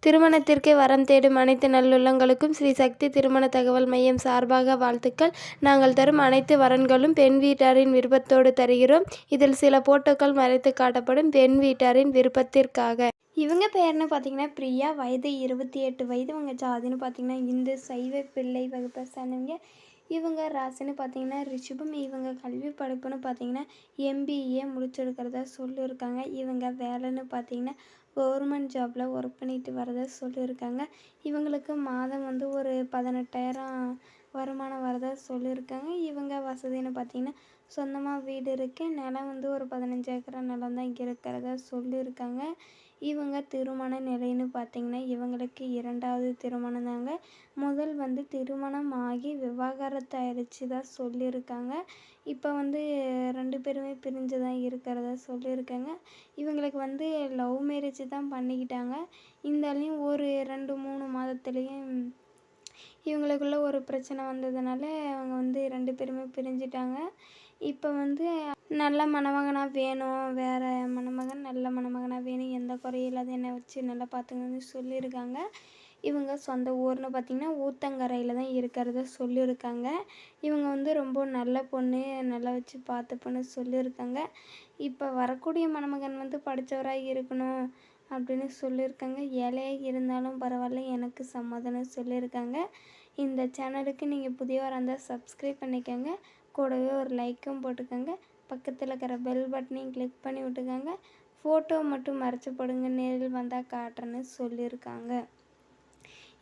திருமணத்திற்கு வரம் தேடும் அனைத்து நல்லுள்ளங்களுக்கும் ஸ்ரீ சக்தி திருமண தகவல் மையம் சார்பாக வாழ்த்துக்கள். நாங்கள் தரும் அனைத்து வரன்களும் பெண் வீட்டாரின் விருப்பத்தோடு தருகிறோம். இதில் சில போட்டோக்கள் மறைத்து காட்டப்படும் பெண் வீட்டாரின் விருப்பத்திற்காக. இவங்க பேர்னு பார்த்தீங்கன்னா பிரியா, வயது 28 வயது. இவங்க ஜாதின்னு பார்த்தீங்கன்னா இந்து சைவ பிள்ளை வகுப்பை சேர்ந்தவங்க. இவங்க ராசின்னு பார்த்தீங்கன்னா ரிஷபம். இவங்க கல்வி படிப்புன்னு பார்த்தீங்கன்னா MBA முடிச்சிருக்கிறதா சொல்லியிருக்காங்க. இவங்க வேலைன்னு பார்த்தீங்கன்னா கவர்மெண்ட் ஜாபில் ஒர்க் பண்ணிட்டு வரதா சொல்லியிருக்காங்க. இவங்களுக்கு மாதம் வந்து ஒரு 18,000 வருமானம் வரதா சொல்லியிருக்காங்க. இவங்க வசதின்னு பார்த்தீங்கன்னா சொந்தமாக வீடு இருக்குது. நிலம் வந்து ஒரு 15 ஏக்கரா நிலம் தான் இருக்கிறதா சொல்லியிருக்காங்க. இவங்க திருமண நிலைன்னு பார்த்தீங்கன்னா இவங்களுக்கு 2வது திருமணம் தாங்க. முதல் வந்து திருமணம் ஆகி விவாகரத்து ஆயிடுச்சு தான் சொல்லியிருக்காங்க. இப்போ வந்து 2 பேருமே பிரிஞ்சு தான் இருக்கிறதா சொல்லியிருக்காங்க. இவங்களுக்கு வந்து லவ் மேரேஜ் தான் பண்ணிக்கிட்டாங்க. இருந்தாலையும் ஒரு 2-3 மாதத்துலேயும் இவங்களுக்குள்ள ஒரு பிரச்சனை வந்ததுனால அவங்க வந்து 2 பேருமே பிரிஞ்சிட்டாங்க. இப்போ வந்து நல்ல மணமகனாக வேணும், வேறு மணமகன் நல்ல மணமகனாக வேணும், எந்த குறையும் இல்லாத என்னை வச்சு நல்லா பார்த்துங்கன்னு சொல்லியிருக்காங்க. இவங்க சொந்த ஊர்னு பார்த்திங்கன்னா ஊத்தங்கரையில் தான் இருக்கிறத சொல்லியிருக்காங்க. இவங்க வந்து ரொம்ப நல்ல பொண்ணு, நல்லா வச்சு பார்த்துப்போன்னு சொல்லியிருக்காங்க. இப்போ வரக்கூடிய மணமகன் வந்து படித்தவராக இருக்கணும் அப்படின்னு சொல்லியிருக்காங்க. ஏழையாக இருந்தாலும் பரவாயில்ல, எனக்கு சம்மதம்னு சொல்லியிருக்காங்க. இந்த சேனலுக்கு நீங்கள் புதியவராக இருந்தால் சப்ஸ்கிரைப் பண்ணிக்கோங்க. கூடவே ஒரு லைக்கும் போட்டுக்கோங்க. பக்கத்தில் இருக்கிற பெல் பட்டனையும் கிளிக் பண்ணி விட்டுக்கோங்க. ஃபோட்டோ மட்டும் மறைச்சி போடுங்க, நேரில் வந்தால் காட்டுறேன்னு சொல்லியிருக்காங்க.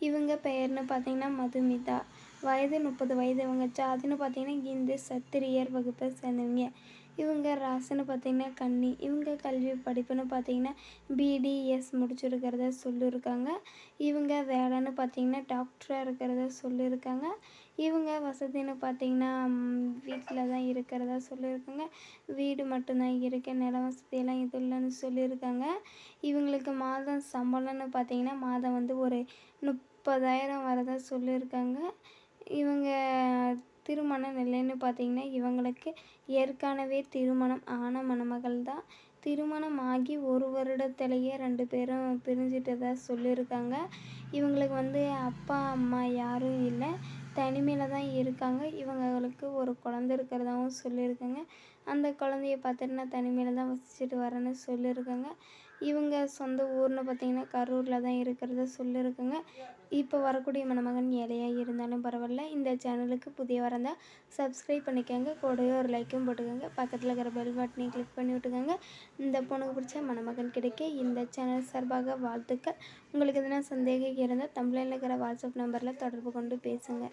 இவங்க பெயர்னு பார்த்தீங்கன்னா மதுமிதா, வயது 30 வயது. இவங்க ஜாதின்னு பார்த்தீங்கன்னா இந்து சத்திரியர் வகுப்பை சேர்ந்தவங்க. இவங்க ராசின்னு பார்த்தீங்கன்னா கன்னி. இவங்க கல்வி படிப்புன்னு பார்த்தீங்கன்னா BDS முடிச்சிருக்கிறத சொல்லியிருக்காங்க. இவங்க வேலைன்னு பார்த்தீங்கன்னா டாக்டராக இருக்கிறத சொல்லியிருக்காங்க. இவங்க வசதின்னு பார்த்தீங்கன்னா வீட்டில் தான் இருக்கிறதா சொல்லியிருக்காங்க. வீடு மட்டும்தான் இருக்க, நில வசதியெல்லாம் இது இல்லைன்னு சொல்லியிருக்காங்க. இவங்களுக்கு மாதம் சம்பளம்னு பார்த்தீங்கன்னா மாதம் வந்து ஒரு 30,000 வரதா சொல்லியிருக்காங்க. இவங்க திருமண நிலைன்னு பார்த்தீங்கன்னா இவங்களுக்கு ஏற்கனவே திருமணம் ஆன மணமகள் தான். திருமணம் ஆகி 1 வருடத்திலேயே 2 பேரும் பிரிஞ்சிட்டதா சொல்லியிருக்காங்க. இவங்களுக்கு வந்து அப்பா அம்மா யாரும் இல்லை, தனிமையில் தான் இருக்காங்க. இவங்களுக்கு ஒரு குழந்தை இருக்கிறதாகவும் சொல்லியிருக்காங்க. அந்த குழந்தைய பார்த்துட்டு நான் தனிமையில் தான் வசிச்சுட்டு வரேன்னு சொல்லியிருக்காங்க. இவங்க சொந்த ஊர்னு பார்த்திங்கன்னா கரூரில் தான் இருக்கிறத சொல்லியிருக்காங்க. இப்போ வரக்கூடிய மணமகன் ஏழையாக இருந்தாலும் பரவாயில்ல. இந்த சேனலுக்கு புதியவராக இருந்தால் சப்ஸ்கிரைப் பண்ணிக்கோங்க. கூடவே ஒரு லைக்கும் போட்டுக்கோங்க. பக்கத்தில் இருக்கிற பெல் பட்டனையும் கிளிக் பண்ணி விட்டுக்கோங்க. இந்த பொண்ணுக்கு பிடிச்ச மணமகன் கிடைக்க இந்த சேனல் சார்பாக வாழ்த்துக்கள். உங்களுக்கு எதனா சந்தேகம் இருந்தால் தமிழில் இருக்கிற வாட்ஸ்அப் நம்பரில் தொடர்பு கொண்டு பேசுங்க.